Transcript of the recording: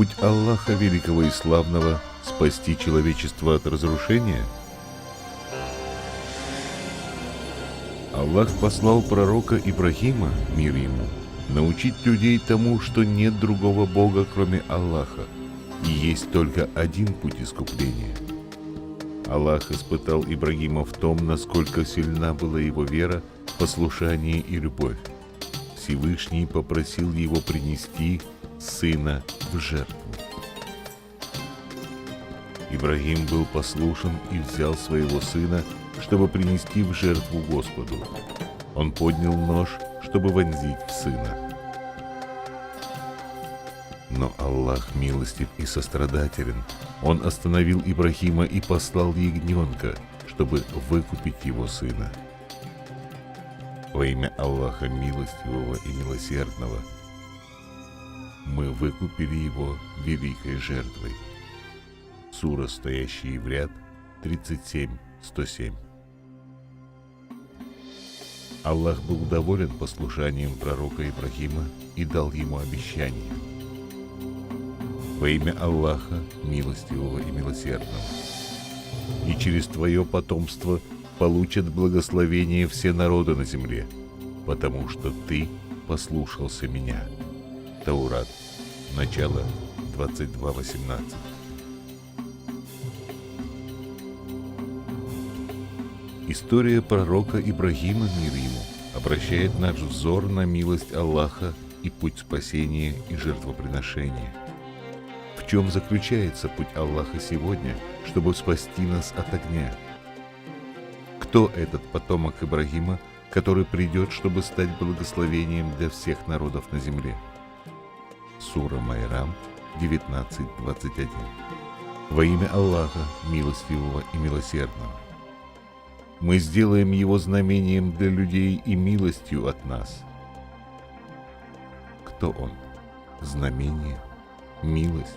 Путь Аллаха Великого и Славного — спасти человечество от разрушения? Аллах послал пророка Ибрагима, мир ему, научить людей тому, что нет другого Бога, кроме Аллаха, и есть только один путь искупления. Аллах испытал Ибрагима в том, насколько сильна была его вера, послушание и любовь. Всевышний попросил его принести сына в жертву. Ибрагим был послушен и взял своего сына, чтобы принести в жертву Господу. Он поднял нож, чтобы вонзить в сына. Но Аллах милостив и сострадателен. Он остановил Ибрагима и послал ягненка, чтобы выкупить его сына. Во имя Аллаха Милостивого и Милосердного мы выкупили его великой жертвой. Сура, стоящие в ряд 37-107. Аллах был доволен послушанием пророка Ибрагима и дал ему обещание. Во имя Аллаха Милостивого и Милосердного. И через твое потомство получат благословение все народы на земле, потому что ты послушался меня. Таурат, начало 22:18. История пророка Ибрагима, мир ему, обращает наш взор на милость Аллаха и путь спасения и жертвоприношения. В чем заключается путь Аллаха сегодня, чтобы спасти нас от огня? Кто этот потомок Ибрагима, который придет, чтобы стать благословением для всех народов на земле? Сура Майрам 19:21. Во имя Аллаха, Милостивого и Милосердного. Мы сделаем его знамением для людей и милостью от нас. Кто он? Знамение? Милость?